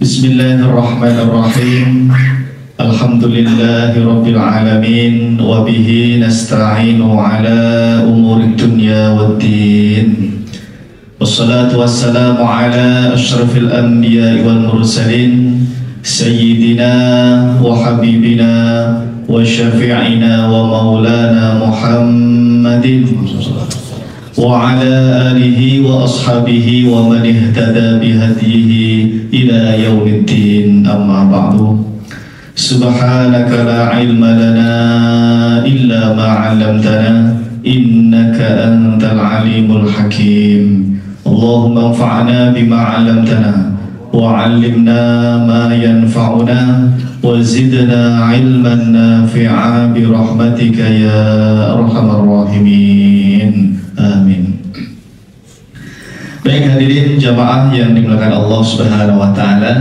Bismillahirrahmanirrahim. Alhamdulillahirabbil alamin wa bihi nasta'inu ala umuri dunya waddin. Wassalatu wassalamu ala asyrafil anbiya'i wal mursalin sayyidina wa habibina wa syafi'ina wa maulana Muhammadin wa ala alihi wa ashabihi wa man ihtada bihadihi ila yaumiddin, amma ba'du. Subhanaka la ilma lana illa ma 'allamtana innaka antal alimul hakim. Allahumma anfa'na bima 'allamtana wa 'allimna ma yanfa'una wa zidna ilman nafi'a bi rahmatika ya arhamar rahimin. Amin. Baik hadirin jamaah yang dimuliakan Allah Subhanahu wa taala.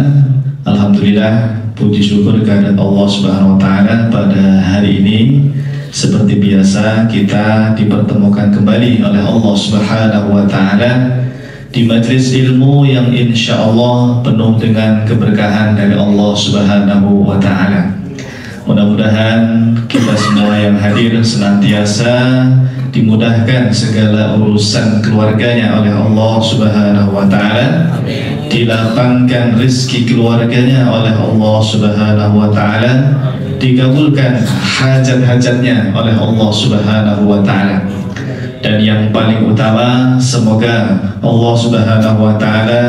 Alhamdulillah, puji syukur kehadirat Allah Subhanahu wa taala pada hari ini seperti biasa kita dipertemukan kembali oleh Allah Subhanahu wa taala di majelis ilmu yang insyaallah penuh dengan keberkahan dari Allah Subhanahu wa taala. Mudah-mudahan kita semua yang hadir senantiasa dimudahkan segala urusan keluarganya oleh Allah Subhanahu wa taala. Dilapangkan rezeki keluarganya oleh Allah Subhanahu wa taala. Dikabulkan hajat-hajatnya oleh Allah Subhanahu wa taala. Dan yang paling utama, semoga Allah Subhanahu wa taala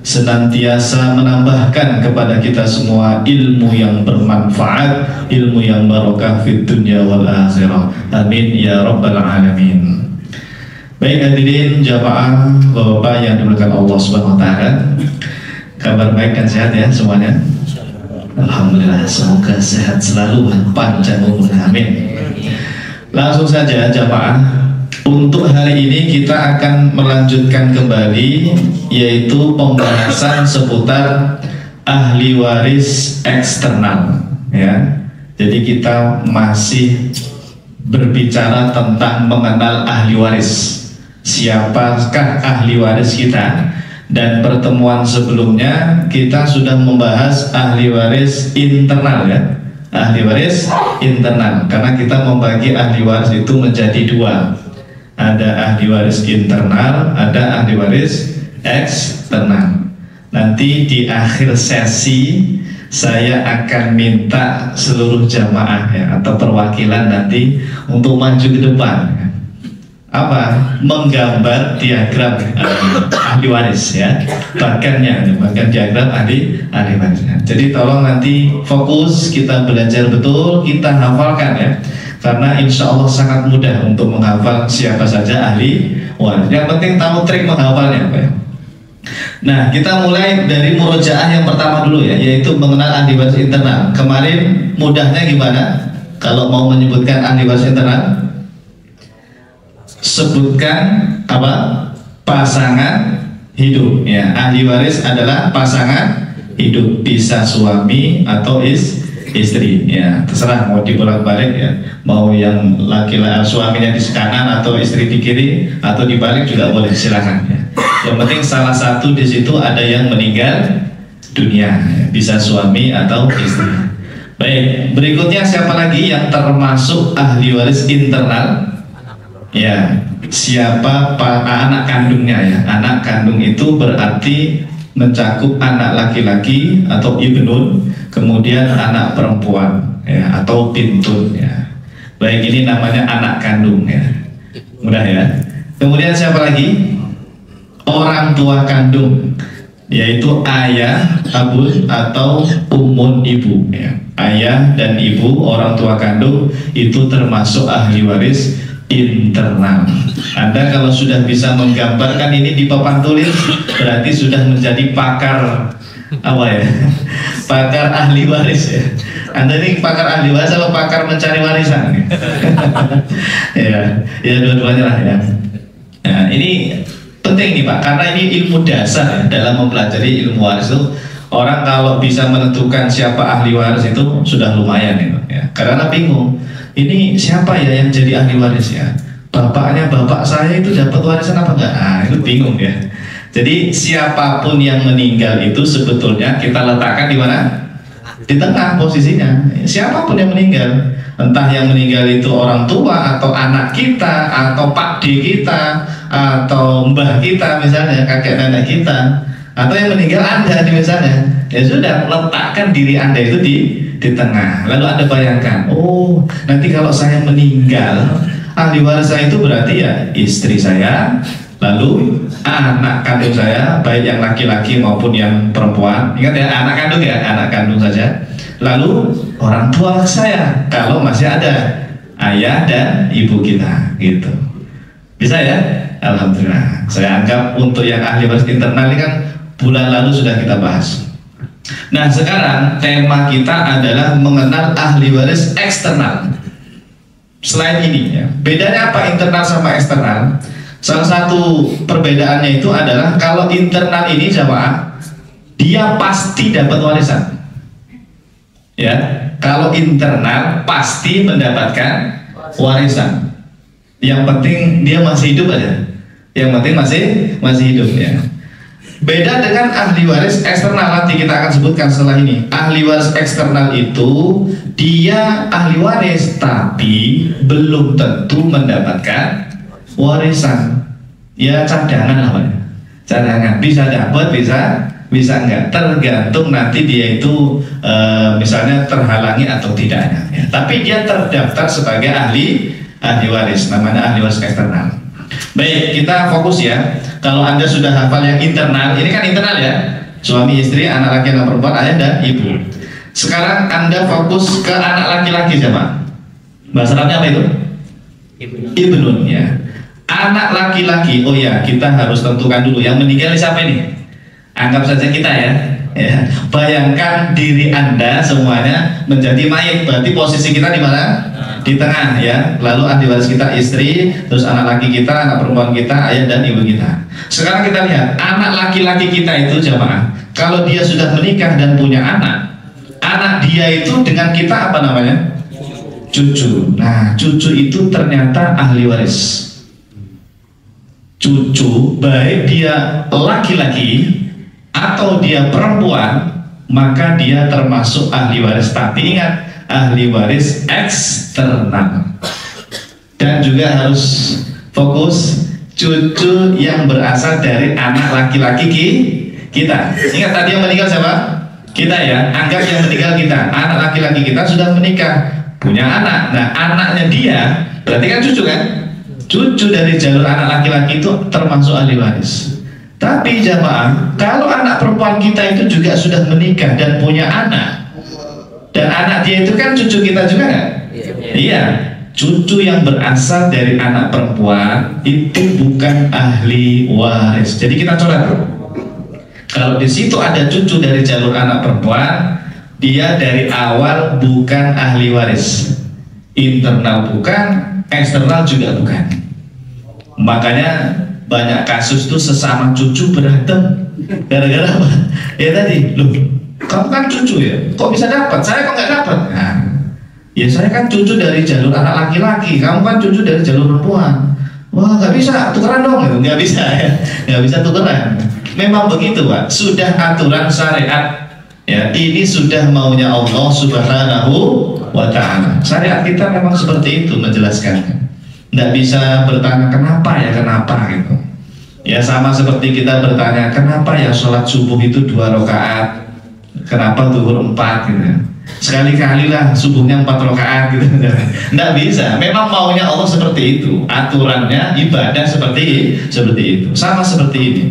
senantiasa menambahkan kepada kita semua ilmu yang bermanfaat, ilmu yang barokah fid dunya wal akhirah. Amin ya rabbal alamin. Baik hadirin jamaah Bapak yang dimuliakan Allah Subhanahu wa taala. Kabar baik dan sehat ya semuanya? Alhamdulillah, semoga sehat selalu dan panjang umur. Amin. Langsung saja jamaah, untuk hari ini kita akan melanjutkan kembali yaitu pembahasan seputar ahli waris eksternal ya. Jadi kita masih berbicara tentang mengenal ahli waris. Siapakah ahli waris kita? Dan pertemuan sebelumnya kita sudah membahas ahli waris internal ya. Ahli waris internal, karena kita membagi ahli waris itu menjadi dua. Ada ahli waris internal, ada ahli waris eksternal. Nanti di akhir sesi saya akan minta seluruh jamaah ya, atau perwakilan nanti untuk maju ke depan. Apa? Menggambar diagram ahli waris ya, bagan diagram ahli waris. Jadi tolong nanti fokus, kita belajar betul, kita hafalkan ya. Karena insya Allah sangat mudah untuk menghafal siapa saja ahli waris. Yang penting tahu trik menghafalnya, Pak. Nah, kita mulai dari murojaah yang pertama dulu ya, yaitu mengenal ahli waris internal. Kemarin mudahnya gimana? Kalau mau menyebutkan ahli waris internal, sebutkan apa? Pasangan hidup. Ya, ahli waris adalah pasangan hidup, bisa suami atau istri ya, terserah mau dibolak-balik ya, mau yang laki-laki suaminya di kanan atau istri di kiri atau dibalik juga boleh, silakan ya. Yang penting salah satu di situ ada yang meninggal dunia ya, bisa suami atau istri. Baik, berikutnya siapa lagi yang termasuk ahli waris internal? Ya, siapa anak kandungnya ya. Anak kandung itu berarti mencakup anak laki-laki atau ibnun, kemudian anak perempuan ya, atau bintun ya. Baik, ini namanya anak kandung ya. Mudah ya. Kemudian siapa lagi? Orang tua kandung, yaitu ayah, abun atau umun ibu ya. Ayah dan ibu, orang tua kandung itu termasuk ahli waris internal. Anda kalau sudah bisa menggambarkan ini di papan tulis, berarti sudah menjadi pakar apa ya? Pakar ahli waris ya. Anda ini pakar ahli waris atau pakar mencari warisan? Ya, ya dua-duanya lah ya. Nah, ini penting nih Pak, karena ini ilmu dasar ya, dalam mempelajari ilmu waris itu. Orang kalau bisa menentukan siapa ahli waris itu sudah lumayan ya. Karena bingung, ini siapa ya yang jadi ahli waris ya? Bapaknya bapak saya itu dapat warisan apa enggak? Ah, itu bingung ya. Jadi siapapun yang meninggal itu sebetulnya kita letakkan di mana? Di tengah posisinya. Siapapun yang meninggal, entah yang meninggal itu orang tua atau anak kita atau pakde kita atau mbah kita misalnya, kakek nenek kita, atau yang meninggal Anda misalnya, ya sudah, letakkan diri Anda itu di tengah. Lalu Anda bayangkan, oh nanti kalau saya meninggal, ahli waris saya itu berarti ya istri saya, lalu anak kandung saya, baik yang laki-laki maupun yang perempuan. Ingat ya, anak kandung ya, anak kandung saja. Lalu orang tua saya, kalau masih ada ayah dan ibu kita, gitu. Bisa ya? Alhamdulillah. Saya anggap untuk yang ahli waris internal ini kan bulan lalu sudah kita bahas. Nah sekarang tema kita adalah mengenal ahli waris eksternal. Selain ini ya, bedanya apa internal sama eksternal? Salah satu perbedaannya itu adalah kalau internal ini jamaah, dia pasti dapat warisan. Ya, kalau internal pasti mendapatkan warisan. Yang penting dia masih hidup aja. Yang penting masih hidup ya. Beda dengan ahli waris eksternal, nanti kita akan sebutkan setelah ini. Ahli waris eksternal itu dia ahli waris tapi belum tentu mendapatkan warisan. Ya cadangan lah Pak. Cadangan, bisa dapat, bisa enggak, tergantung nanti dia itu misalnya terhalangi atau tidaknya ya. Tapi dia terdaftar sebagai ahli waris, namanya ahli waris eksternal. Baik, kita fokus ya. Kalau Anda sudah hafal yang internal, ini kan internal ya, suami istri, anak laki anak perempuan, ayah dan ibu. Sekarang Anda fokus ke anak laki-laki siapa? Bahasa Arabnya apa itu? Ibnun ya. Anak laki-laki, oh ya, kita harus tentukan dulu yang meninggal siapa ini? Anggap saja kita ya. Ya, bayangkan diri Anda semuanya menjadi mayit, berarti posisi kita di mana? Di tengah ya. Lalu ahli waris kita istri, terus anak laki kita, anak perempuan kita, ayah dan ibu kita. Sekarang kita lihat anak laki-laki kita itu jamaah, kalau dia sudah menikah dan punya anak dia itu dengan kita apa namanya? Cucu. Nah, cucu itu ternyata ahli waris. Cucu, baik dia laki-laki atau dia perempuan, maka dia termasuk ahli waris. Tapi ingat, ahli waris eksternal. Dan juga harus fokus cucu yang berasal dari anak laki-laki kita. Ingat tadi yang meninggal siapa? Kita ya. Anggap yang meninggal kita, anak laki-laki kita sudah menikah, punya anak. Nah anaknya dia berarti kan cucu kan? Cucu dari jalur anak laki-laki itu termasuk ahli waris. Tapi jamaah, kalau anak perempuan kita itu juga sudah menikah dan punya anak, dan anak dia itu kan cucu kita juga kan? Iya. Cucu yang berasal dari anak perempuan itu bukan ahli waris. Jadi kita coret. Kalau di situ ada cucu dari jalur anak perempuan, dia dari awal bukan ahli waris. Internal bukan, eksternal juga bukan. Makanya banyak kasus tuh sesama cucu berantem gara-gara apa? Ya tadi, loh, kamu kan cucu ya, kok bisa dapat? Saya kok nggak dapat? Nah, ya saya kan cucu dari jalur anak laki-laki, kamu kan cucu dari jalur perempuan. Wah nggak bisa, tukeran dong, gitu. Nggak bisa ya, nggak bisa tukeran. Memang begitu Pak, sudah aturan syariat. Ya, ini sudah maunya Allah Subhanahu wa Ta'ala. Syariat kita memang seperti itu menjelaskannya. Nggak bisa bertanya kenapa gitu. Ya sama seperti kita bertanya kenapa ya sholat subuh itu 2 rakaat, kenapa zuhur 4 gitu. Sekali-kali lah subuhnya 4 rakaat gitu. Nggak bisa. Memang maunya Allah seperti itu. Aturannya ibadah seperti itu. Sama seperti ini.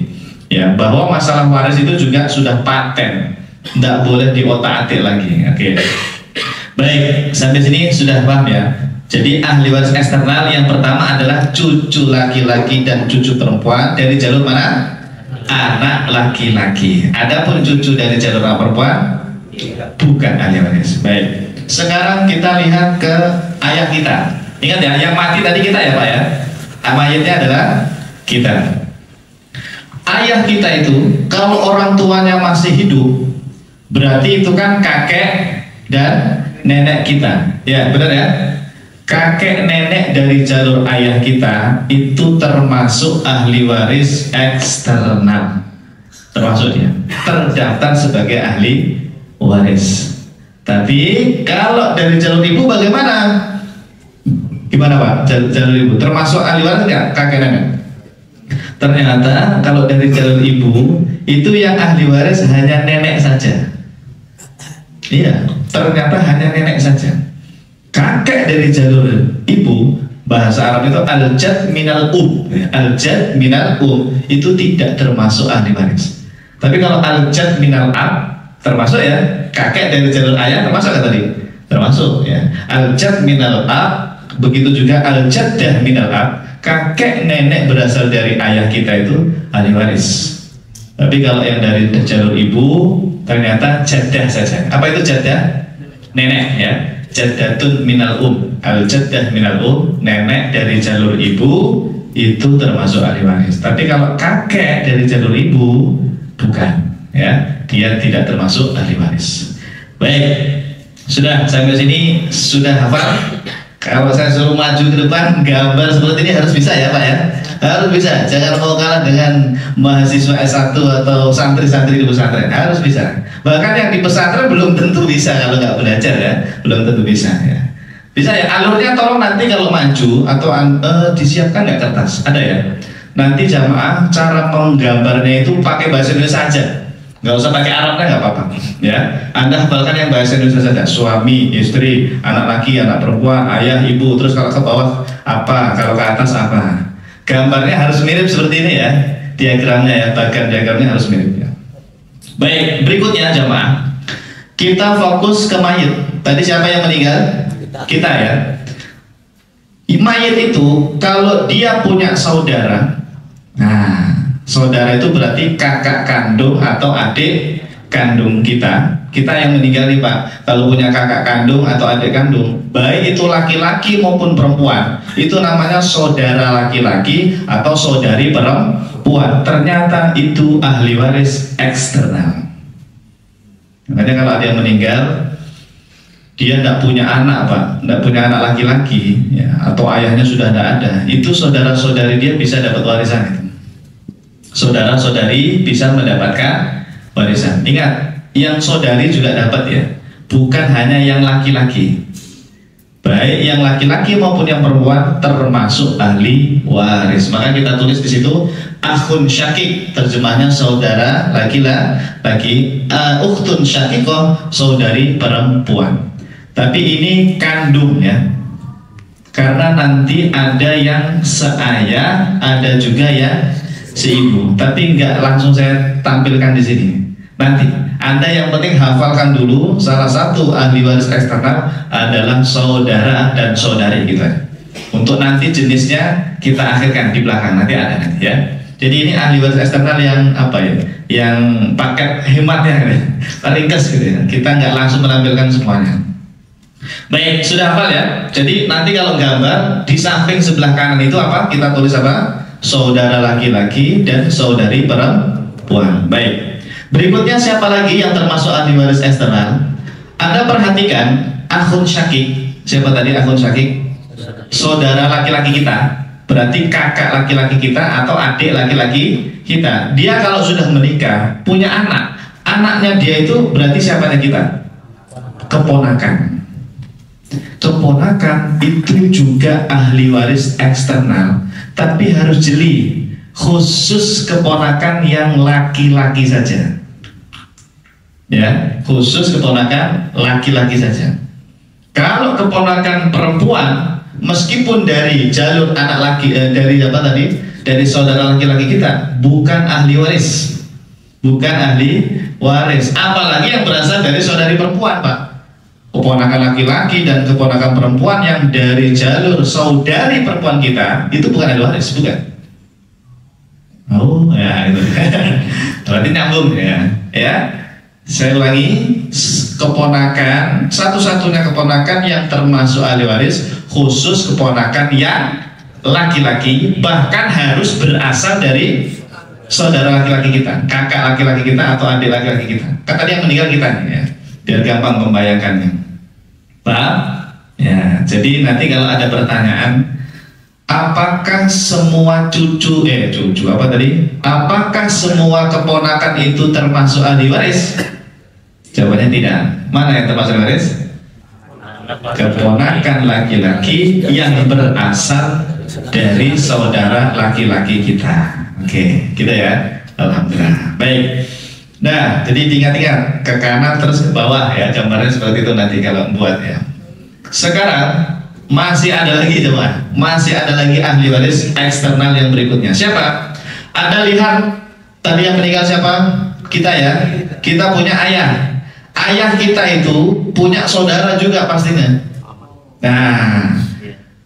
Ya bahwa masalah waris itu juga sudah paten. Nggak boleh diotak-atik lagi. Oke. Baik, sampai sini sudah paham ya. Jadi ahli waris eksternal yang pertama adalah cucu laki-laki dan cucu perempuan dari jalur mana? Anak laki-laki. Adapun cucu dari jalur anak perempuan bukan ahli waris. Baik. Sekarang kita lihat ke ayah kita. Ingat ya, yang mati tadi kita ya Pak ya. Mayitnya adalah kita. Ayah kita itu kalau orang tuanya masih hidup, berarti itu kan kakek dan nenek kita. Ya benar ya. kakek nenek dari jalur ayah kita itu termasuk ahli waris eksternal, termasuk dia terdaftar sebagai ahli waris. Tapi kalau dari jalur ibu bagaimana? Gimana Pak? Jalur ibu termasuk ahli waris nggak kakek nenek? Ternyata kalau dari jalur ibu itu yang ahli waris hanya nenek saja. Iya, ternyata hanya nenek saja. Kakek dari jalur ibu, bahasa Arab itu al-jad minal al-jad minal itu tidak termasuk ahli waris. Tapi kalau al-jad minal ab termasuk ya, kakek dari jalur ayah termasuk kan tadi? Termasuk ya. Al-jad minal ab, begitu juga al-jaddah minal ab, kakek nenek berasal dari ayah kita itu ahli waris. Tapi kalau yang dari jalur ibu ternyata jaddah saja. Apa itu jaddah? Nenek ya. Jaddatun minal al-jaddah minal nenek dari jalur ibu itu termasuk ahli waris. Tapi kalau kakek dari jalur ibu bukan ya, dia tidak termasuk ahli waris. Baik, sudah sampai sini sudah hafal. Kalau saya suruh maju ke depan, gambar seperti ini harus bisa ya Pak ya? Harus bisa, jangan mau kalah dengan mahasiswa S1 atau santri-santri di pesantren, harus bisa. Bahkan yang di pesantren belum tentu bisa kalau nggak belajar ya, belum tentu bisa ya. Bisa ya, alurnya tolong nanti kalau maju atau disiapkan nggak kertas, ada ya? Nanti jamaah cara menggambarnya itu pakai bahasa Indonesia saja. Nggak usah pakai Arabnya nggak apa-apa ya. Anda hafalkan yang bahasa Indonesia saja, suami, istri, anak laki, anak perempuan, ayah, ibu, terus kalau ke bawah apa, kalau ke atas apa. Gambarnya harus mirip seperti ini ya, diagramnya ya, bagian diagramnya harus mirip ya. Baik, berikutnya jamaah, kita fokus ke mayit. Tadi siapa yang meninggal? Kita ya. Mayit itu kalau dia punya saudara, nah saudara itu berarti kakak kandung atau adik kandung kita. Kita yang meninggal nih Pak, kalau punya kakak kandung atau adik kandung, baik itu laki-laki maupun perempuan, itu namanya saudara laki-laki atau saudari perempuan. Ternyata itu ahli waris eksternal. Makanya kalau ada yang meninggal, dia tidak punya anak Pak, tidak punya anak laki-laki ya, atau ayahnya sudah tidak ada, itu saudara-saudari dia bisa dapat warisan itu. Saudara-saudari bisa mendapatkan warisan. Ingat, yang saudari juga dapat ya, bukan hanya yang laki-laki. Baik yang laki-laki maupun yang perempuan termasuk ahli waris. Maka kita tulis di situ akhun syakik, terjemahnya saudara laki-laki, ukhtun syakikoh, saudari perempuan. Tapi ini kandung ya, karena nanti ada yang seayah, ada juga yang seibu, tapi nggak langsung saya tampilkan di sini. Nanti Anda yang penting hafalkan dulu, salah satu ahli waris eksternal adalah saudara dan saudari kita. Untuk nanti jenisnya kita akhirkan di belakang, nanti ada nanti ya. Jadi ini ahli waris eksternal yang apa ya? Yang paket hematnya, ringkas gitu ya. Kita nggak langsung menampilkan semuanya. Baik, sudah hafal ya. Jadi nanti kalau gambar di samping sebelah kanan itu apa? Kita tulis apa? Saudara laki-laki dan saudari perempuan. Baik. Berikutnya siapa lagi yang termasuk ahli waris eksternal? Anda perhatikan akhun syakik. Siapa tadi akhun syakik? Saudara laki-laki kita. Berarti kakak laki-laki kita atau adik laki-laki kita. Dia kalau sudah menikah, punya anak. Anaknya dia itu berarti siapanya kita? Keponakan. Keponakan itu juga ahli waris eksternal. Tapi harus jeli, khusus keponakan yang laki-laki saja ya, khusus keponakan laki-laki saja. Kalau keponakan perempuan, meskipun dari jalur anak laki, dari apa tadi, dari saudara laki-laki kita, bukan ahli waris, bukan ahli waris. Apalagi yang berasal dari saudari perempuan Pak, keponakan laki-laki dan keponakan perempuan yang dari jalur saudari perempuan kita itu bukan ahli waris, bukan. Oh ya itu berarti nyambung ya. Ya, saya ulangi, keponakan, satu-satunya keponakan yang termasuk ahli waris khusus keponakan yang laki-laki, bahkan harus berasal dari saudara laki-laki kita, kakak laki-laki kita atau adik laki-laki kita. Kan tadi yang meninggal kita ya, biar gampang membayangkannya. Paham? Ya, jadi nanti kalau ada pertanyaan, apakah semua cucu apa tadi? Apakah semua keponakan itu termasuk ahli waris? Jawabannya tidak. Mana yang termasuk ahli waris? Keponakan laki-laki yang berasal dari saudara laki-laki kita. Oke, gitu ya. Alhamdulillah. Baik. Nah, jadi diingat-ingat ke kanan terus ke bawah ya, gambarnya seperti itu nanti kalau buat ya. Sekarang masih ada lagi teman, masih ada lagi ahli waris eksternal yang berikutnya. Siapa? Ada lihat tadi yang meninggal siapa? Kita ya. Kita punya ayah. Ayah kita itu punya saudara juga pastinya. Nah,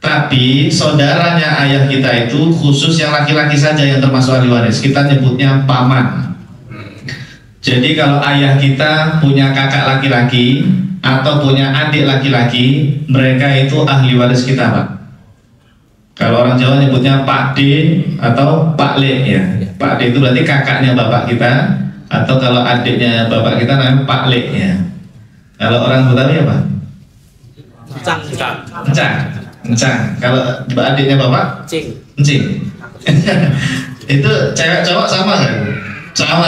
tapi saudaranya ayah kita itu khusus yang laki-laki saja yang termasuk ahli waris. Kita nyebutnya paman. Jadi kalau ayah kita punya kakak laki-laki atau punya adik laki-laki, mereka itu ahli waris kita, Pak. Kalau orang Jawa nyebutnya Pak D atau Pak Le ya. Pak D itu berarti kakaknya bapak kita, atau kalau adiknya bapak kita namanya Pak Le ya. Kalau orang Betawi apa? Encang. Kalau adiknya bapak? Encing. Itu cewek cowok sama kan? Sama.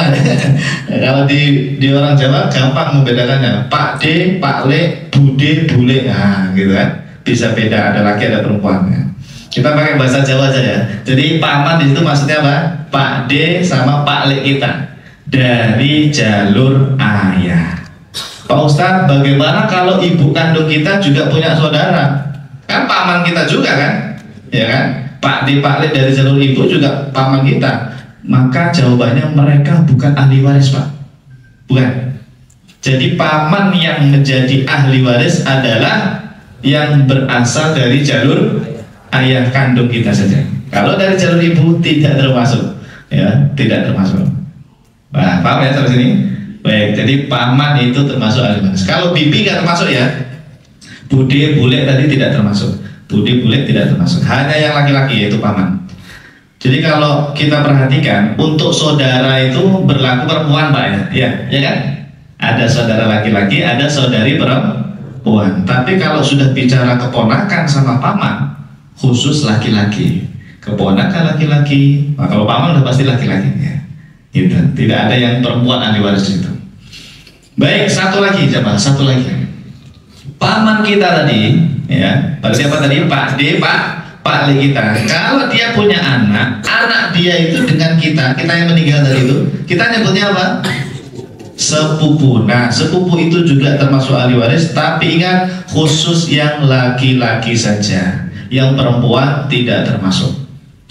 Kalau di orang Jawa gampang membedakannya. Pak D, Pak Le, Bude, Bule, nah gitu kan. Bisa beda, ada laki ada perempuan ya. Kita pakai bahasa Jawa aja ya. Jadi paman di situ maksudnya apa? Pak D sama Pak Le kita dari jalur ayah. Pak Ustadz, bagaimana kalau ibu kandung kita juga punya saudara? Kan paman kita juga kan? Ya kan? Pak D, Pak Le dari jalur ibu juga paman kita. Maka jawabannya mereka bukan ahli waris, Pak. Bukan. Jadi paman yang menjadi ahli waris adalah yang berasal dari jalur ayah kandung kita saja. Kalau dari jalur ibu tidak termasuk, ya, tidak termasuk. Nah, paham ya sampai sini? Baik, jadi paman itu termasuk ahli waris. Kalau bibi nggak termasuk ya. Bude, bule tadi tidak termasuk. Bude, bule tidak termasuk. Hanya yang laki-laki yaitu paman. Jadi kalau kita perhatikan untuk saudara itu berlaku perempuan, Pak ya, ya kan? Ada saudara laki-laki, ada saudari perempuan. Tapi kalau sudah bicara keponakan sama paman, khusus laki-laki. Keponakan laki-laki, nah, kalau paman udah pasti laki-laki ya. Gitu. Tidak ada yang perempuan ahli waris itu. Baik, satu lagi. Paman kita tadi, ya, pada siapa tadi? Pak D, Pak Le kita. Kalau dia punya anak dia itu dengan kita yang meninggal tadi itu, kita nyebutnya apa? Sepupu. Nah, sepupu itu juga termasuk ahli waris, tapi ingat khusus yang laki-laki saja. Yang perempuan tidak termasuk.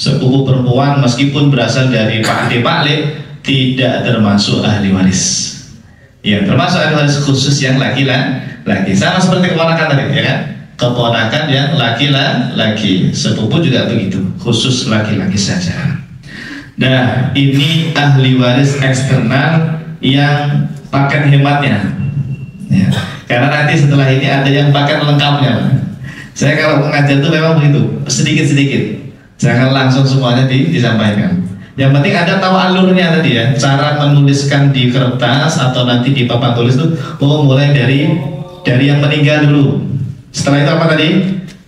Sepupu perempuan meskipun berasal dari Pak D, Pak Le, tidak termasuk ahli waris. Ya, termasuk ahli waris khusus yang laki-laki. Sama seperti keponakan tadi, ya kan? Keponakan yang laki-laki, sepupu juga begitu, khusus laki-laki saja. Nah, ini ahli waris eksternal yang paket hematnya ya. Karena nanti setelah ini ada yang paket lengkapnya. Saya kalau mengajar itu memang begitu, sedikit-sedikit, jangan langsung semuanya disampaikan. Yang penting ada tahu alurnya tadi ya, cara menuliskan di kertas atau nanti di papan tulis itu, mulai dari yang meninggal dulu. Setelah itu apa tadi?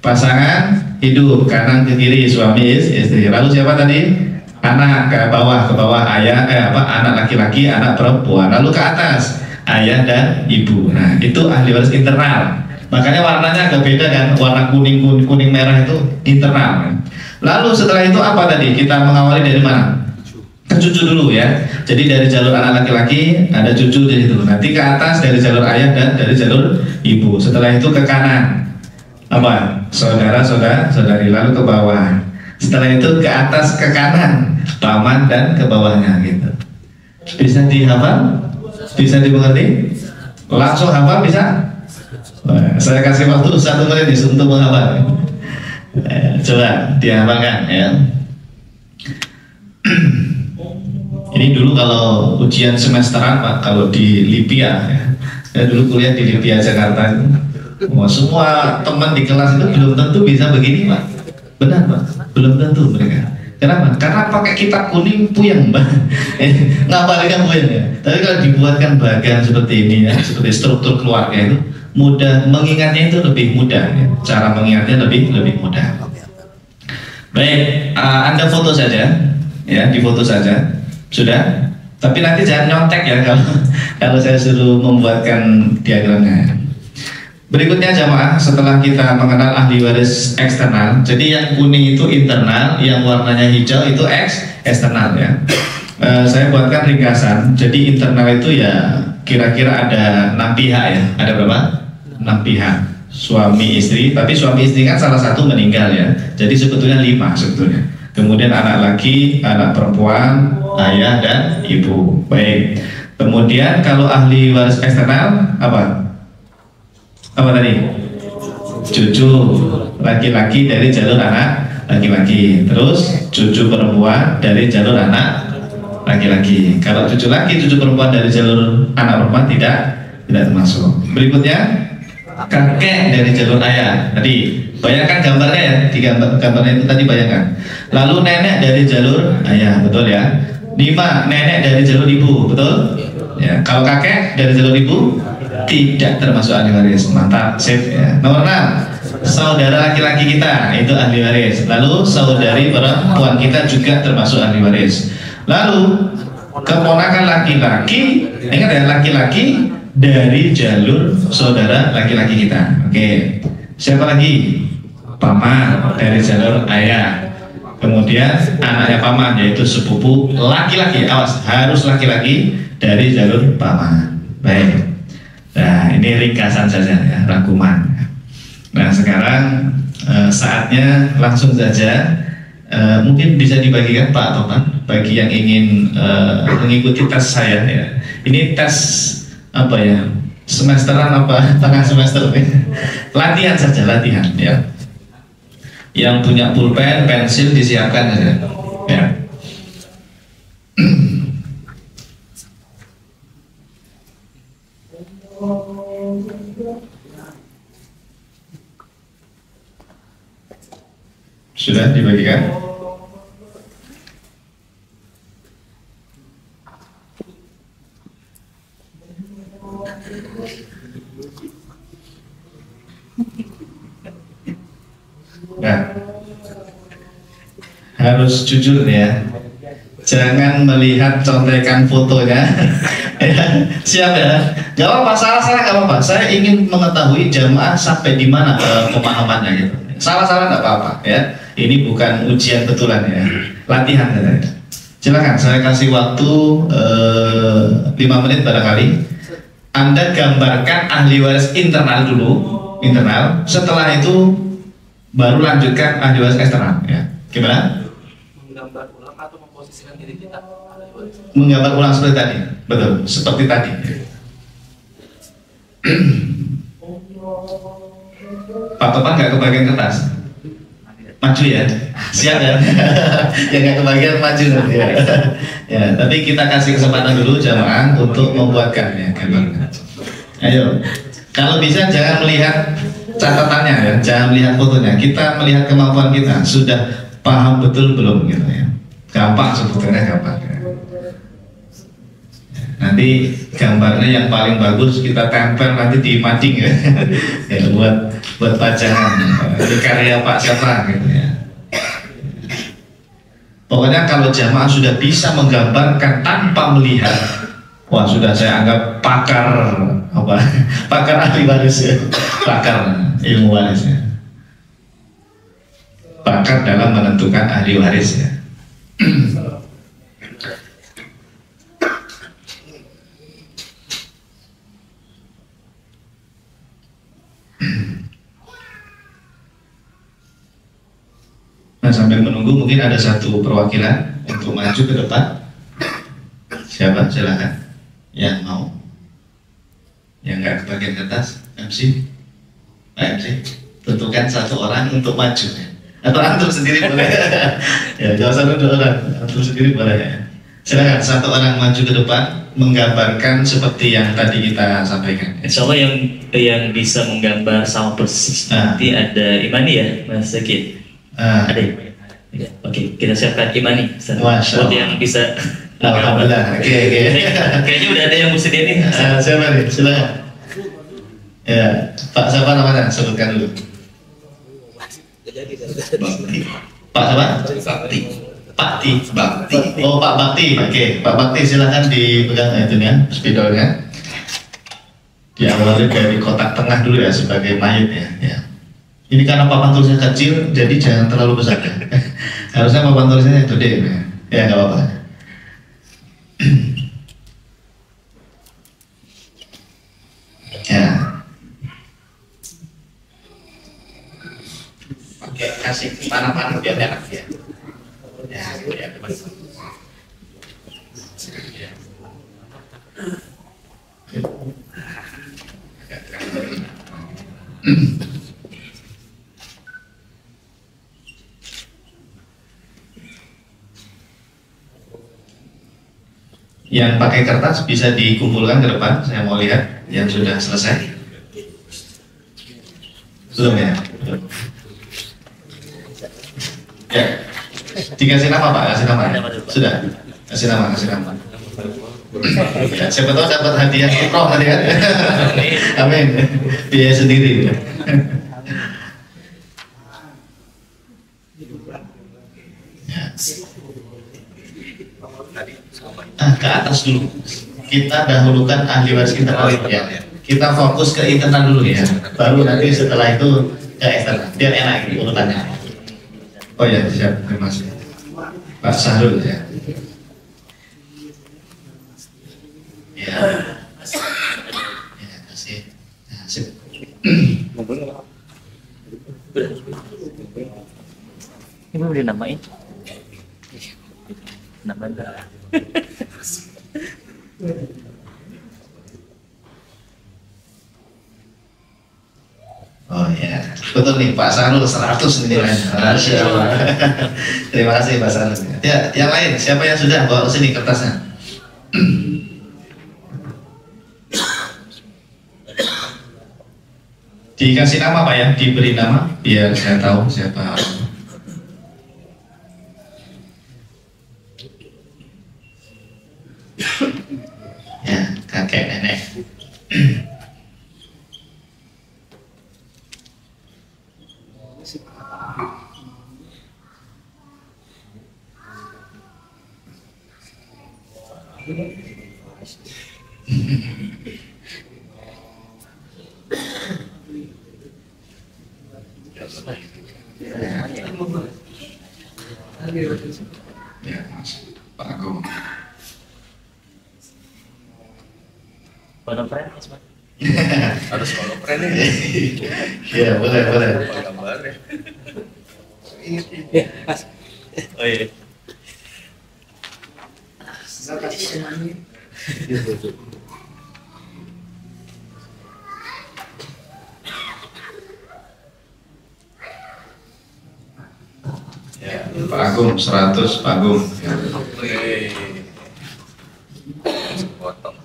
Pasangan hidup, kanan ke kiri, suami istri. Lalu siapa tadi? Anak ke bawah ayah, anak laki-laki, anak perempuan. Lalu ke atas ayah dan ibu. Nah, itu ahli waris internal. Makanya warnanya agak beda kan, warna kuning merah itu internal. Lalu setelah itu apa tadi? Kita mengawali dari mana? Ke cucu dulu ya. Jadi dari jalur anak laki-laki ada cucu di situ. Nanti ke atas dari jalur ayah dan dari jalur ibu. Setelah itu ke kanan apa? Saudari. Lalu ke bawah. Setelah itu ke atas ke kanan paman dan ke bawahnya gitu. Bisa dihafal? Bisa dimengerti? Langsung hafal bisa? Nah, saya kasih waktu 1 menit untuk menghafal. Coba dihafalkan ya. Ini dulu kalau ujian semesteran, Pak, kalau di Lipia ya. Saya dulu kuliah di Lipia Jakarta itu. Semua teman di kelas itu belum tentu bisa begini, Pak. Benar, Pak, belum tentu mereka. Kenapa? Karena pakai kitab kuning puyeng, Pak. Ngapalinnya puyeng ya. Tapi kalau dibuatkan bagan seperti ini ya, seperti struktur keluarga itu mudah mengingatnya itu lebih mudah ya. Cara mengingatnya lebih mudah. Baik, Anda foto saja ya, difoto saja sudah, tapi nanti jangan nyontek ya kalau saya suruh membuatkan diagramnya. Berikutnya jamaah, setelah kita mengenal ahli waris eksternal, jadi yang kuning itu internal, yang warnanya hijau itu eksternal ya. Saya buatkan ringkasan. Jadi internal itu ya kira-kira ada 6 pihak ya. Ada berapa? 6 pihak. Suami istri, tapi suami istri kan salah satu meninggal ya. Jadi sebetulnya 5 sebetulnya. Kemudian anak laki, anak perempuan, ayah dan ibu. Baik. Kemudian kalau ahli waris eksternal apa? Apa tadi? Cucu laki-laki dari jalur anak laki-laki. Terus cucu perempuan dari jalur anak laki-laki. Kalau cucu laki, cucu perempuan dari jalur anak perempuan tidak termasuk. Berikutnya kakek dari jalur ayah. Tadi bayangkan gambarnya ya, di gambarnya itu tadi bayangkan. Lalu nenek dari jalur ayah, betul ya. 5 nenek dari jalur ibu, betul? Ya. Kalau kakek dari jalur ibu tidak termasuk ahli waris. Mantap, sip ya. Nomor 6, saudara laki-laki kita itu ahli waris. Lalu saudari perempuan kita juga termasuk ahli waris. Lalu keponakan laki-laki, ingat ya, laki-laki dari jalur saudara laki-laki kita. Oke. Siapa lagi? Paman dari jalur ayah. Kemudian anaknya paman yaitu sepupu laki-laki. Awas, harus laki-laki dari jalur paman. Baik. Nah, ini ringkasan saja ya, rangkuman. Nah, sekarang saatnya langsung saja mungkin bisa dibagikan Pak Topan bagi yang ingin mengikuti tes saya ya. Ini tes apa ya? Semesteran apa tengah semester nih? Latihan saja, latihan ya. Yang punya pulpen, pensil disiapkan saja. Ya. Sudah dibagikan? Nah, harus jujur ya. Jangan melihat contekan fotonya. Ya, siap ya? Gak apa-apa, salah-salah gak apa-apa. Saya ingin mengetahui jamaah sampai di mana pemahamannya gitu. Salah-salah gak apa-apa ya. Ini bukan ujian betulan ya. Latihan ya. Silakan, saya kasih waktu 5 menit barangkali. Anda gambarkan ahli waris internal dulu, internal. Setelah itu baru lanjutkan ahli waris eksternal ya. Gimana? Menggambar ulang atau memposisikan diri kita ahli waris. Menggambar ulang seperti tadi, betul, seperti tadi. Pak Topan nggak kebagian kertas? Maju ya, siap ya. Yang nggak kebagian maju ya. Ya, tapi kita kasih kesempatan dulu jamaah untuk membuatkan ya gambarnya. Ayo, kalau bisa jangan melihat catatannya ya, jangan melihat fotonya. Kita melihat kemampuan kita, sudah paham betul belum gitu ya. Gampang sebetulnya, gampang ya. Nanti gambarnya yang paling bagus kita tempel nanti di mading ya, ya buat pajangan. Ini karya Pak siapa gitu ya. Pokoknya kalau jamaah sudah bisa menggambarkan tanpa melihat, wah sudah saya anggap pakar apa? Pakar ahli waris ya, pakar ilmu waris ya. Pakar dalam menentukan ahli waris ya. Nah, sambil menunggu mungkin ada satu perwakilan untuk maju ke depan. Siapa? Silakan. Yang mau? Yang nggak kebagian kertas? MC? Pak MC? Tentukan satu orang untuk maju ya. Atau antum sendiri boleh. Ya, jangan usah dua orang. Antum sendiri boleh ya. Silakan satu orang maju ke depan menggambarkan seperti yang tadi kita sampaikan. Insya Allah yang bisa menggambar sama persis nanti ada Imani ya, Mas Zakid. Ada ya? Oke, kita siapkan Imani buat yang bisa. Alhamdulillah. Oke. Kayaknya udah ada yang bersedia nih. Siapa nih? Silakan. Ya, Pak siapa namanya? Sebutkan dulu. Bakti. Pak siapa? Bakti. Bakti. Bakti. Oh, Pak Bakti. Oke, Pak Bakti silakan dipegang itunya, spidolnya. Diawali dari kotak tengah dulu ya sebagai mayit ya. Ya. Ini karena papan tulisnya kecil, jadi jangan terlalu besar ya. Harusnya papan tulisnya itu deh. Ya nggak apa-apa. Ya. Oke, kasih panah-panah biar enak ya. Ya, gitu ya, teman. Ya. Yang pakai kertas bisa dikumpulkan ke depan. Saya mau lihat yang sudah selesai. Belum ya? Belum. Ya. Dikasih nama Pak, kasih nama. Sudah. Kasih nama, kasih nama. Ya, siapa tahu dapat hadiah umroh tadi kan? Amin. Biaya sendiri. Ya. Ke atas dulu. Kita dahulukan ahli waris kita dulu ya. Kita fokus ke internal dulu ya. Baru nanti setelah itu ke eksternal. Biar enak gitu urutannya. Oh ya, siap. Terima kasih. Pak Sahrul ya. Ya. Ya, kasih. Nah, sip. Ini belum dinamain. Nama Oh ya, betul nih Pak Sahrul 100 nilainya. Masya Allah. Terima kasih Pak Sahrul. Ya, yang lain siapa yang sudah bawa ke sini kertasnya? Dikasih nama Pak ya, diberi nama biar saya tahu siapa. Ya, kakek nenek. Ya, Mas Pak Agung. Monopren, Mas. Harus monopren ya. Iya, boleh, boleh. Gambar ya. Ya, Mas. Oh iya. Ya, Pak Agung 100 Pak Agung. Ya. Potong.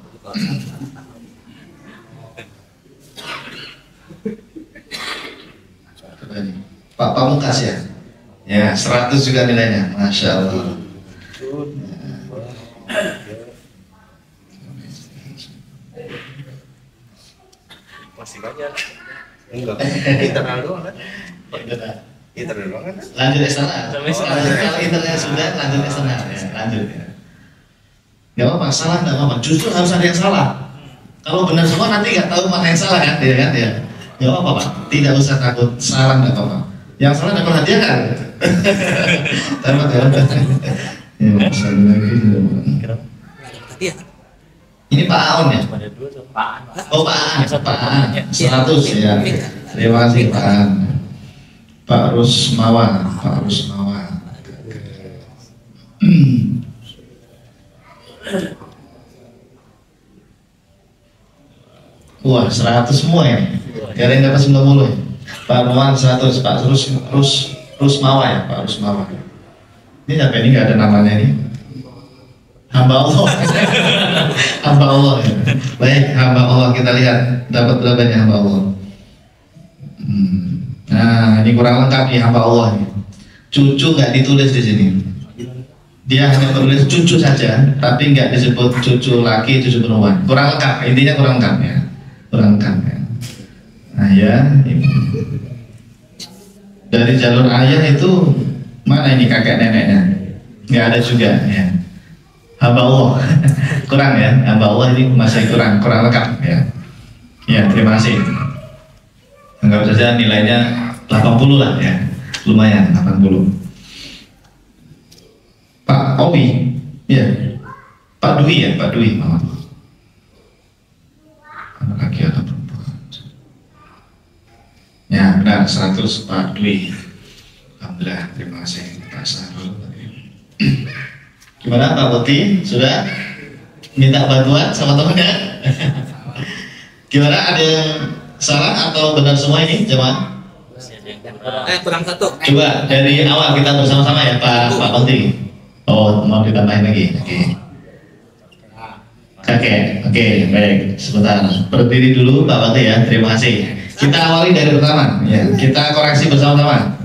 Pak Pamungkas ya. Ya, 100 juga nilainya. Masya Allah. Masih banyak. Enggak. Internal doang kan? Internal doang kan? Lanjut eksternal. Kalau internal sudah lanjut eksternal ya. Lanjut ya. Gak apa-apa, salah gak apa-apa. Justru harus ada yang salah. Kalau benar semua nanti nggak tahu mana yang salah kan, ya kan ya. Gak apa-apa Pak. Tidak usah takut salah nggak apa-apa. Yang salah dapat hadiah kan? Dapat ya. Ya, masalah lagi. Ini Pak Aon ya? Oh Pak Aan, Pak Aan, 100 ya. Terima kasih Pak Aan. Pak Rusmawa, Pak Rusmawa. Wah 100 semua ya. Gak ada yang dapat 90 ya. Pak Nuan 100, Pak Rusmawa ya, Pak Rusmawa. Ini siapa ini, gak ada namanya ini. Hamba Allah. Hamba Allah ya. Baik, hamba Allah, kita lihat dapat berapa nih hamba Allah. Nah, ini kurang lengkap nih hamba Allah nih. Cucu nggak ditulis di sini. Dia hanya menulis cucu saja, tapi nggak disebut cucu laki, cucu perempuan. Kurang lengkap, intinya kurang lengkap ya. Kurang lengkap ya. ayah, ibu. Dari jalur ayah itu mana ini kakek neneknya? Nggak ada juga ya. Hamba Allah kurang ya, hamba Allah ini masih kurang lengkap ya. Ya, terima kasih. Anggap saja nilainya 80 lah ya, lumayan 80. Pak Owi, ya, Pak Dwi ya, Pak Dwi, maaf. Anak laki atau perempuan? Ya, benar 100 Pak Dwi. Alhamdulillah, terima kasih Pak Sarul. Gimana Pak Putih? Sudah minta bantuan sama temennya? Gimana, ada yang salah atau benar semua ini jemaah? Kurang satu. Coba dari awal kita bersama-sama ya Pak Putih. Oh, mau ditambahin lagi? Oke, baik. Sebentar, berdiri dulu Pak Putih ya. Terima kasih. Kita awali dari pertama. Ya, kita koreksi bersama-sama.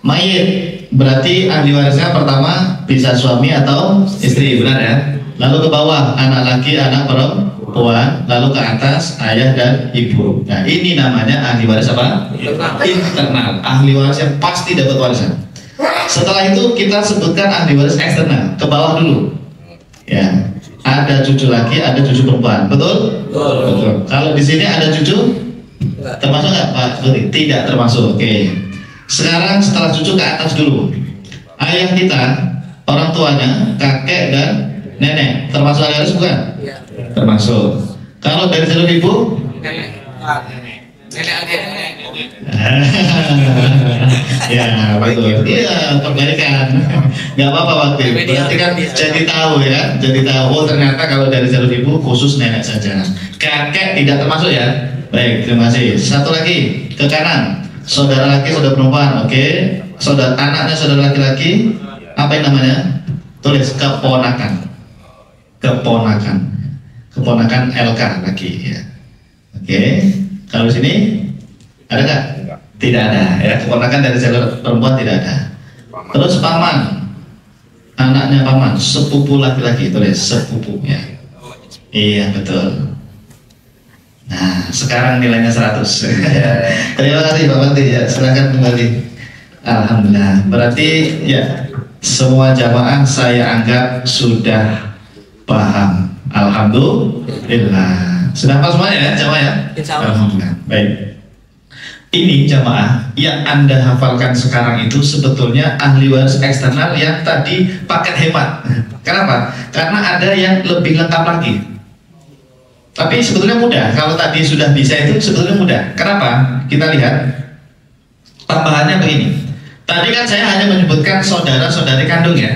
Mayit berarti ahli warisnya pertama bisa suami atau istri, benar ya? Lalu ke bawah anak laki, anak perempuan, lalu ke atas ayah dan ibu. Nah, ini namanya ahli waris apa? Internal. Ahli waris yang pasti dapat warisan. Setelah itu kita sebutkan ahli waris eksternal. Ke bawah dulu. Ya, ada cucu laki, ada cucu perempuan. Betul? Betul. Kalau di sini ada cucu, termasuk nggak Pak? Tidak termasuk. Oke. Sekarang setelah cucu ke atas dulu. Ayah kita, orang tuanya, kakek dan nenek, termasuk ahli waris bukan? Iya. Termasuk. Kalau dari jalur ibu? Nenek. Ya, betul. Iya, perbaikan. Nggak apa-apa waktu itu. Berarti kan jadi tahu ya. Jadi tahu. Oh, ternyata kalau dari jalur ibu khusus nenek saja. Kakek tidak termasuk ya. Baik, terima kasih. Satu lagi ke kanan. Saudara laki, saudara perempuan, oke. Anaknya saudara laki-laki, apa yang namanya? Tulis keponakan. Keponakan LK laki ya. Oke. Kalau di sini ada nggak? Tidak ada ya. Keponakan dari jalur perempuan tidak ada. Terus paman, anaknya paman, sepupu laki-laki, tulis sepupu ya. Iya betul. Nah, sekarang nilainya 100. Terima kasih Pak Bante ya, silakan kembali. Alhamdulillah. Berarti ya semua jamaah saya anggap sudah paham. Alhamdulillah. Sudah paham semuanya ya jamaah ya? Alhamdulillah. Baik. Ini jamaah yang Anda hafalkan sekarang itu sebetulnya ahli waris eksternal yang tadi paket hemat. Kenapa? Karena ada yang lebih lengkap lagi. Tapi sebetulnya mudah. Kalau tadi sudah bisa itu sebetulnya mudah. Kenapa? Kita lihat tambahannya begini. Tadi kan saya hanya menyebutkan saudara-saudari kandung ya.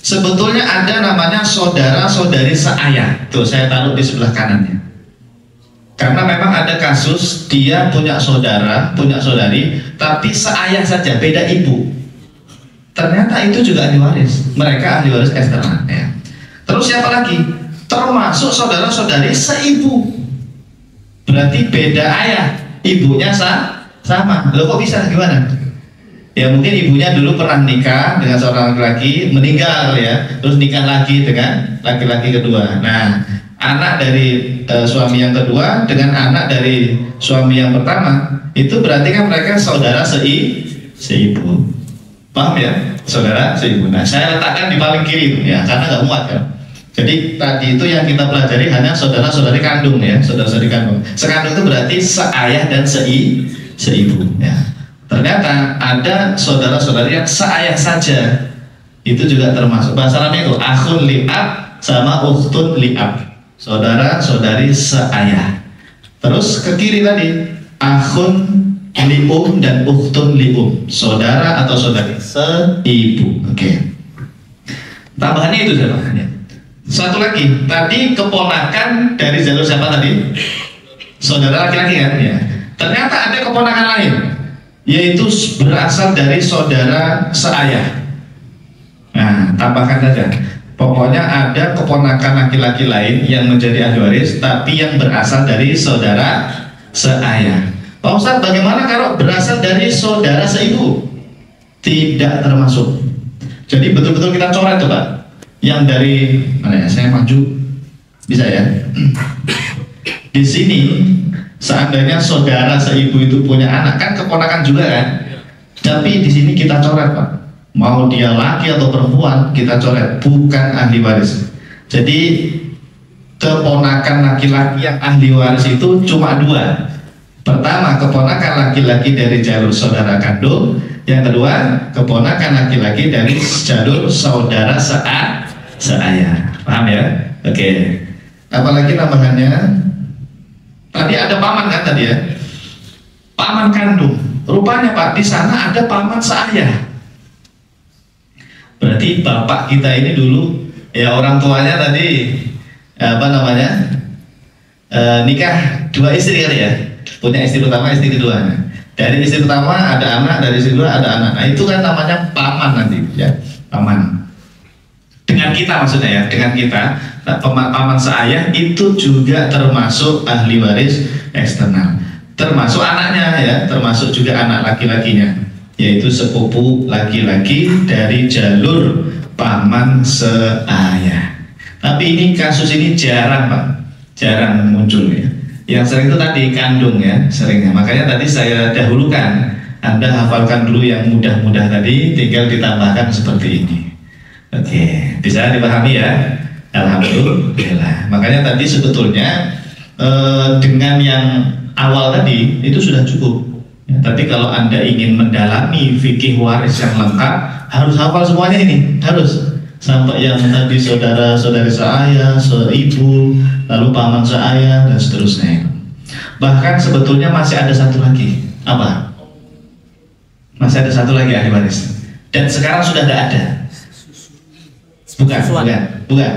Sebetulnya ada namanya saudara-saudari seayah. Tuh saya taruh di sebelah kanannya. Karena memang ada kasus dia punya saudara, punya saudari, tapi seayah saja, beda ibu. Ternyata itu juga ahli waris. Mereka ahli waris eksternal ya. Terus siapa lagi? Termasuk saudara-saudari seibu. Berarti beda ayah, ibunya sama. Loh kok bisa? Gimana? Ya mungkin ibunya dulu pernah nikah dengan seorang laki-laki, meninggal ya, terus nikah lagi dengan laki-laki kedua. Nah, anak dari suami yang kedua dengan anak dari suami yang pertama, itu berarti kan mereka saudara seibu. Paham ya? Saudara seibu. Nah, saya letakkan di paling kiri ya, karena nggak muat kan. Jadi tadi itu yang kita pelajari hanya saudara-saudari kandung ya, saudara-saudari kandung. Sekandung itu berarti seayah dan seibu ya. Ternyata ada saudara-saudari yang seayah saja, itu juga termasuk. Bahasa Arabnya itu akhun li'ab sama ukhtun li'ab, saudara-saudari seayah. Terus ke kiri tadi akhun li'um dan ukhtun li'um, saudara atau saudari seibu. Oke. Tambahannya itu saudara. Satu lagi, tadi keponakan dari jalur siapa tadi? Saudara laki-laki kan ya. Ternyata ada keponakan lain, yaitu berasal dari saudara seayah. Nah, tambahkan saja. Pokoknya ada keponakan laki-laki lain yang menjadi ahli waris, tapi yang berasal dari saudara seayah. Pak Ustadz, bagaimana kalau berasal dari saudara seibu? Tidak termasuk. Jadi betul-betul kita coret tuh Pak. Yang dari mana ya? Saya maju, bisa ya? Di sini Seandainya saudara seibu itu punya anak, kan keponakan juga kan? Tapi di sini kita coret Pak, mau dia laki atau perempuan kita coret, bukan ahli waris. Jadi keponakan laki-laki yang ahli waris itu cuma dua. Pertama, keponakan laki-laki dari jalur saudara kandung. Yang kedua, keponakan laki-laki dari jalur saudara seayah. Paham ya? Oke. Apalagi nambahannya? Tadi ada paman kan tadi ya? Paman kandung. Rupanya Pak, di sana ada paman seayah. Berarti bapak kita ini dulu, ya orang tuanya tadi apa namanya? Nikah 2 istri kali ya? Punya istri pertama, istri kedua. Dari istri pertama ada anak, dari istri kedua ada anak. Nah, itu kan namanya paman nanti, ya, paman. Dengan kita maksudnya ya, dengan kita. Nah, paman seayah itu juga termasuk ahli waris eksternal. Termasuk anaknya ya, termasuk juga anak laki-lakinya, yaitu sepupu laki-laki dari jalur paman seayah. Tapi ini kasus ini jarang Pak, jarang muncul ya. Yang sering itu tadi kandung ya, seringnya. Makanya tadi saya dahulukan, Anda hafalkan dulu yang mudah-mudah tadi, tinggal ditambahkan seperti ini. Oke, bisa dipahami ya? Alhamdulillah. Makanya tadi sebetulnya dengan yang awal tadi itu sudah cukup. Ya, tapi kalau Anda ingin mendalami fikih waris yang lengkap, harus hafal semuanya ini, harus. Sampai yang tadi saudara-saudari seayah, seibu, lalu paman seayah, dan seterusnya. Bahkan sebetulnya masih ada satu lagi. Apa? Masih ada satu lagi ahli waris. Dan sekarang sudah tidak ada. Bukan.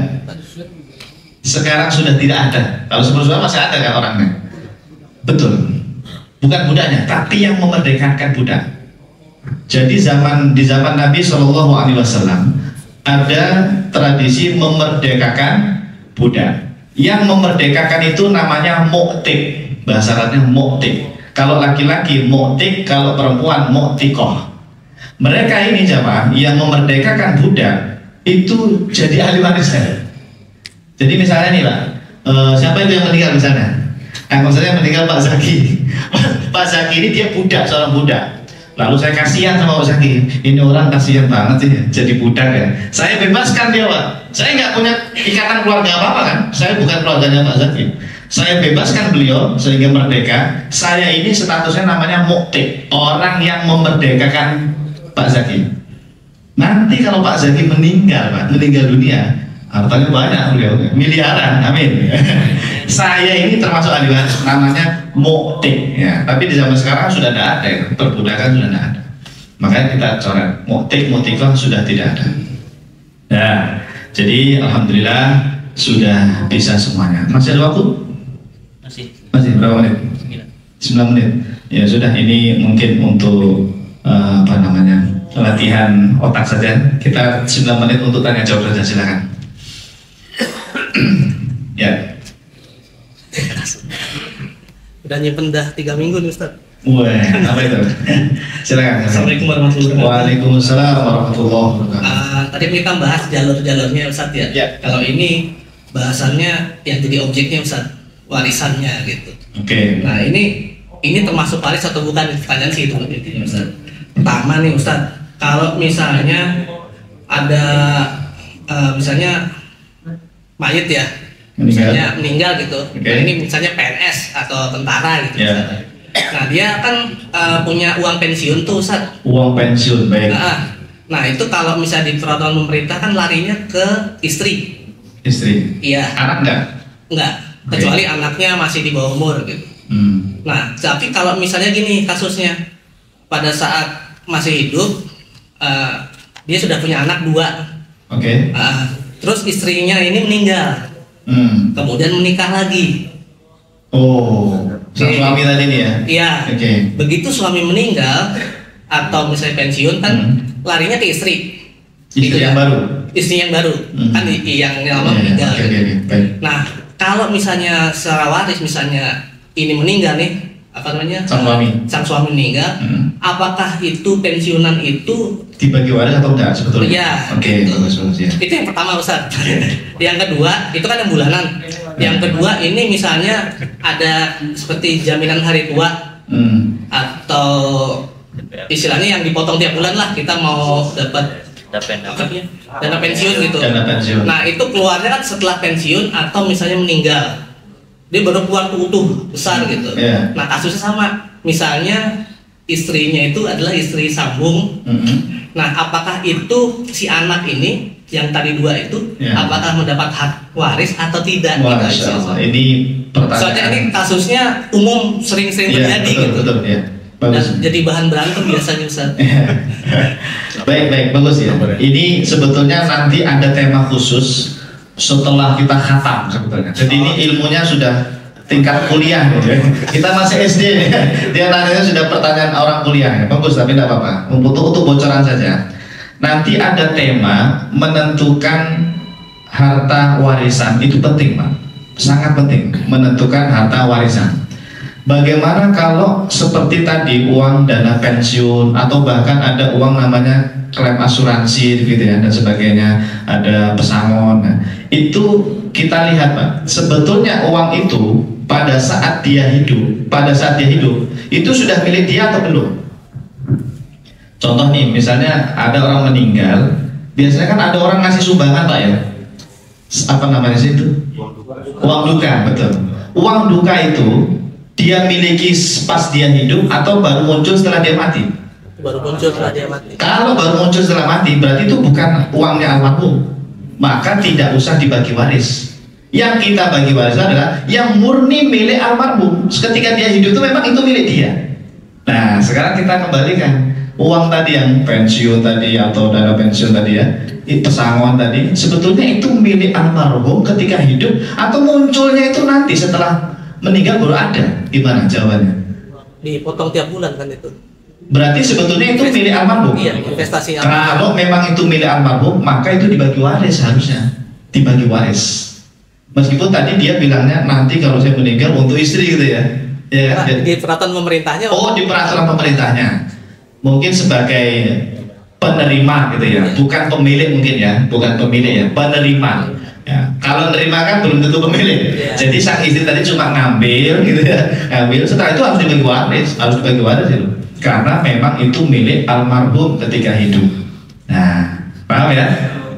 Sekarang sudah tidak ada. Kalau sebelumnya masih ada kan orangnya. Betul. Bukan budaknya, tapi yang memerdekakan budak. Jadi di zaman Nabi SAW ada tradisi memerdekakan budak. Yang memerdekakan itu namanya mu'tik. Bahasa Arabnya mu'tik. Kalau laki-laki mu'tik, kalau perempuan mu'tikoh. Mereka ini jamaah yang memerdekakan budak itu jadi ahli warisnya. Jadi misalnya nih Pak, siapa itu yang meninggal misalnya? Maksudnya meninggal Pak Zaki. Pak Zaki ini dia budak, seorang budak. Lalu saya kasihan sama Pak Zaki, ini orang kasihan banget sih jadi budak ya. Saya bebaskan dia Pak. Saya nggak punya ikatan keluarga apa-apa kan. Saya bukan keluarganya Pak Zaki. Saya bebaskan beliau sehingga merdeka. Saya ini statusnya namanya mu'tik, orang yang memerdekakan Pak Zaki. Nanti kalau Pak Zaki meninggal dunia, hartanya banyak beliau, miliaran, amin. Saya ini termasuk ahli waris, namanya mu'tik ya. Tapi di zaman sekarang sudah tidak ada ya. Perbudakan sudah tidak ada. Makanya kita coret mu'tik, mu'tikah sudah tidak ada. Nah, jadi alhamdulillah sudah bisa semuanya. Masih ada waktu? Masih berapa menit? 9 menit. Ya sudah, ini mungkin untuk apa namanya, latihan otak saja. Kita 9 menit untuk tanya jawab saja, silakan. Ya. Udah nyimpen dah 3 minggu nih Ustaz. Wah, apa itu? Silakan. Assalamualaikum warahmatullahi wabarakatuh. Waalaikumsalam warahmatullahi wabarakatuh. Tadi kita bahas jalur-jalurnya Ustaz ya. Kalau ini bahasannya yang jadi objeknya Ustaz, warisannya gitu. Oke. Nah ini termasuk waris atau bukan? Pertanyaan sih itu intinya Ustaz. Pertama nih Ustaz, kalau misalnya ada misalnya mayit ya, misalnya meninggal gitu. Nah, ini misalnya PNS atau tentara gitu. Nah dia kan punya uang pensiun tuh Ustaz. Uang pensiun, baik. Nah itu kalau misalnya di peraturan pemerintah kan larinya ke istri. Istri? Iya. Anak enggak, kecuali anaknya masih di bawah umur gitu. Nah tapi kalau misalnya gini kasusnya, pada saat masih hidup dia sudah punya anak 2. Terus istrinya ini meninggal, kemudian menikah lagi. Sang suami tadi nih ya? Iya. Begitu suami meninggal atau misalnya pensiun kan larinya ke istri. Istri yang baru. Istri yang baru kan yang lama meninggal. Nah kalau misalnya secara waris misalnya ini meninggal nih, apa namanya? Sang suami meninggal. Apakah itu pensiunan itu dibagi waris atau enggak sebetulnya? Iya. Bagus ya. Itu yang pertama Ustaz. Yang kedua itu kan yang bulanan. Yang kedua ini misalnya ada seperti jaminan hari tua atau istilahnya yang dipotong tiap bulan lah, kita mau dapat dana pensiun gitu. Nah itu keluarnya kan setelah pensiun atau misalnya meninggal, dia baru keluar utuh besar gitu. Nah kasusnya sama, misalnya istrinya itu adalah istri sambung. Nah apakah itu si anak ini yang tadi 2 itu apakah mendapat hak waris atau tidak? Gitu, ini pertanyaan. Soalnya ini kasusnya umum sering-sering terjadi gitu. Betul, ya. Bagus. Dan jadi bahan berantem biasanya Ustaz. Baik, bagus ya. Ini sebetulnya nanti ada tema khusus setelah kita khatam sebetulnya. Jadi ini ilmunya sudah tingkat kuliah gitu ya. Kita masih SD nih. Dia nanya sudah pertanyaan orang kuliah ya. Bagus, tapi tidak apa-apa. Untuk bocoran saja. Nanti ada tema menentukan harta warisan, itu penting Pak. Sangat penting menentukan harta warisan. Bagaimana kalau seperti tadi uang dana pensiun atau bahkan ada uang namanya klaim asuransi gitu ya dan sebagainya, ada pesangon. Nah, itu kita lihat Pak, sebetulnya uang itu pada saat dia hidup itu sudah milik dia atau belum? Contoh nih, misalnya ada orang meninggal, biasanya kan ada orang ngasih sumbangan Pak ya. Apa namanya sih itu? Uang duka, betul. Uang duka itu dia miliki pas dia hidup atau baru muncul setelah dia mati? Baru muncul setelah dia mati. Kalau baru muncul setelah mati, berarti itu bukan uangnya almarhum, maka tidak usah dibagi waris. Yang kita bagi waris adalah yang murni milik almarhum. Ketika dia hidup itu memang itu milik dia. Nah, sekarang kita kembalikan uang tadi yang pensiun tadi atau dana pensiun tadi ya, pesangon tadi, sebetulnya itu milik almarhum ketika hidup atau munculnya itu nanti setelah meninggal baru ada? Gimana jawabannya? Dipotong tiap bulan kan itu. Berarti sebetulnya itu milik almarhum. Iya, investasi almarhum. Kalau memang itu milik almarhum, maka itu dibagi waris harusnya. Dibagi waris. Meskipun tadi dia bilangnya nanti kalau saya meninggal untuk istri gitu ya. Ya, di peraturan pemerintahnya. Oh, di peraturan pemerintahnya. Mungkin sebagai penerima gitu ya, bukan pemilik mungkin ya, bukan pemilik ya, penerima. Ya, kalau nerima kan belum tentu pemilik. Jadi sang istri tadi cuma ngambil gitu ya, ngambil. Setelah itu harus dibagi waris, itu. Karena memang itu milik almarhum ketika hidup. Nah, paham ya?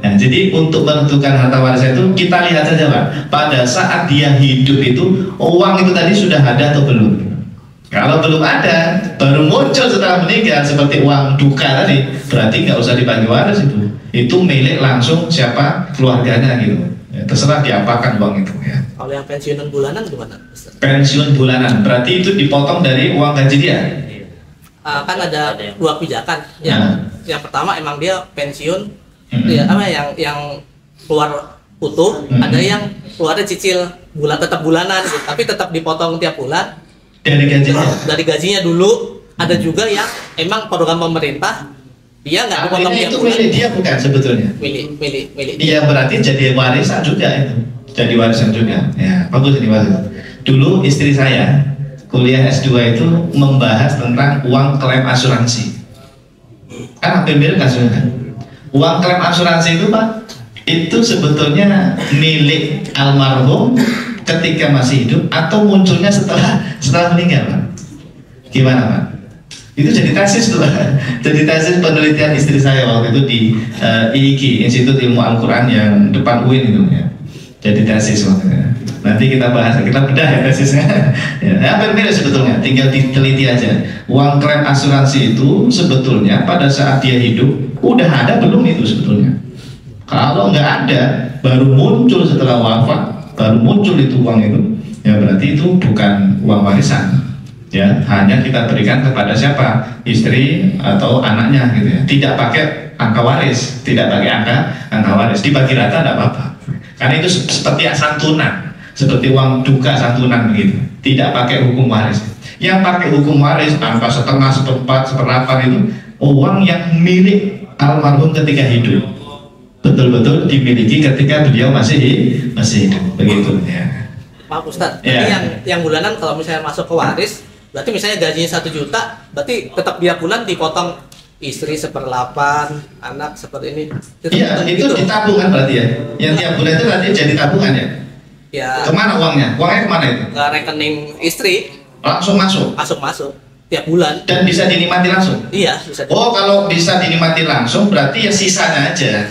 Nah, jadi untuk menentukan harta warisan itu kita lihat saja Pak. Pada saat dia hidup itu uang itu tadi sudah ada atau belum? Kalau belum ada, baru muncul setelah meninggal seperti uang duka tadi, berarti nggak usah dibagi waris itu. Itu milik langsung siapa keluarganya gitu. Ya, terserah diapakan uang itu ya. Kalau yang pensiunan bulanan gimana? Pensiun bulanan berarti itu dipotong dari uang gaji dia. Kan ada 2 pijakan. Yang pertama emang dia pensiun, ya, yang keluar utuh, ada yang keluarnya cicil tetap bulanan, gitu. Tapi tetap dipotong tiap bulan dari gajinya. Dari gajinya dulu. Ada juga yang emang program pemerintah, dia nggak dipotong tiap bulan. Milik dia bukan sebetulnya. Milik. Iya, berarti jadi warisan juga itu. Jadi warisan juga. Ya, bagus ini bagus. Dulu istri saya kuliah S2 itu membahas tentang uang klaim asuransi. Kan hampir mirip kasusnya. Uang klaim asuransi itu Pak, itu sebetulnya milik almarhum ketika masih hidup atau munculnya setelah meninggal Pak? Gimana Pak? Itu jadi tesis tuh Pak. Jadi tesis penelitian istri saya waktu itu di IIQ, Institut Ilmu Al-Quran yang depan UIN itu ya. Jadi tesis waktu itu. Nanti kita bahas, kita bedah ya tesisnya. Ya, hampir mirip sebetulnya, tinggal diteliti aja. Uang klaim asuransi itu sebetulnya pada saat dia hidup udah ada belum itu sebetulnya? Kalau nggak ada, baru muncul setelah wafat, baru muncul itu uang itu, ya berarti itu bukan uang warisan. Ya, hanya kita berikan kepada siapa? Istri atau anaknya gitu ya. Tidak pakai angka waris, tidak pakai angka waris. Dibagi rata tidak apa-apa. Karena itu seperti santunan. Seperti uang duka santunan begitu, tidak pakai hukum waris. Yang pakai hukum waris angka setengah, seperempat, seperapan itu uang yang milik almarhum ketika hidup, betul-betul dimiliki ketika beliau masih hidup, begitu ya. Maaf Ustaz, yang bulanan kalau misalnya masuk ke waris, berarti misalnya gajinya 1 juta, berarti tetap tiap bulan dipotong istri 1/8, anak seperti ini. Iya, itu gitu. Ditabung kan berarti ya. Yang tiap bulan itu berarti jadi tabungan ya. Ya. Kemana uangnya? Uangnya kemana itu? Ke rekening istri. Langsung masuk? Masuk tiap bulan. Dan bisa dinikmati langsung? Iya, bisa. Oh, kalau bisa dinikmati langsung berarti ya sisanya aja.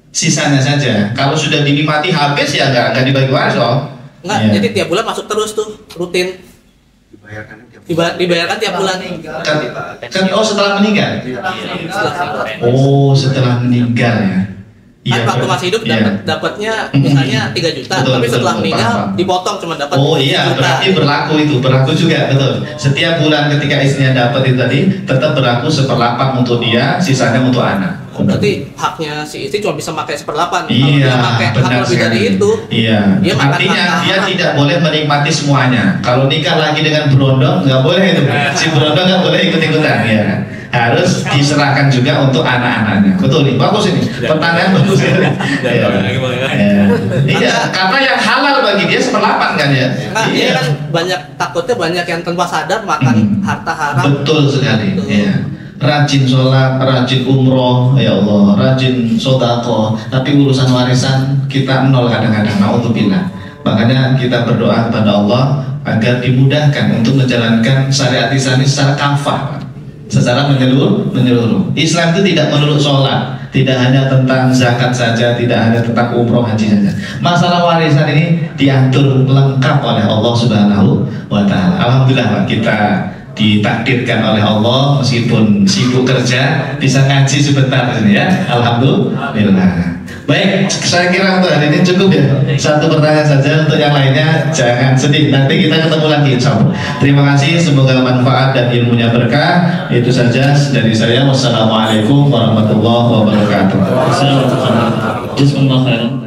Sisanya saja. Kalau sudah dinikmati habis ya nggak dibagi waris loh. Enggak, Iya. jadi tiap bulan masuk terus tuh, rutin. Dibayarkan tiap bulan. Oh, setelah meninggal? Oh, setelah meninggal ya. Kan waktu masih hidup dapatnya misalnya 3 juta, betul, tapi setelah meninggal dipotong cuma dapat 1 juta. Berarti berlaku juga, betul. Setiap bulan ketika istrinya dapat itu tadi tetap berlaku 1/8 untuk dia, sisanya untuk anak. Berarti haknya si istri cuma bisa pakai 1/8. Iya, kalau dia pakai hak lebih dari itu, iya. Artinya dia tidak boleh menikmati semuanya. Kalau nikah lagi dengan berondong nggak boleh itu. Si berondong nggak boleh ikut-ikutan ya. Harus diserahkan juga untuk anak-anaknya. Betul nih, bagus ini. Pertanyaan bagus ya. Iya, karena yang halal bagi dia 1/8 kan ya. Nah, iya kan takutnya banyak yang tanpa sadar makan harta haram. Betul sekali. Iya. Rajin sholat, rajin umroh, ya Allah, rajin sodako, tapi urusan warisan kita nol kadang-kadang. Naudzubillah. Makanya kita berdoa kepada Allah agar dimudahkan untuk menjalankan syariat Islam secara kafah, secara menyeluruh. Islam itu tidak melulu sholat, tidak hanya tentang zakat saja, tidak hanya tentang umroh haji saja. Masalah warisan ini diatur lengkap oleh Allah Subhanahu wa Ta'ala. Alhamdulillah Pak, kita ditakdirkan oleh Allah meskipun sibuk kerja bisa ngaji sebentar di sini ya. Alhamdulillah. Baik, saya kira untuk hari ini cukup ya. Satu pertanyaan saja, untuk yang lainnya jangan sedih. Nanti kita ketemu lagi insya Allah. Terima kasih, semoga manfaat dan ilmunya berkah. Itu saja dari saya. Wassalamualaikum warahmatullahi wabarakatuh. Jazakumullah khairan.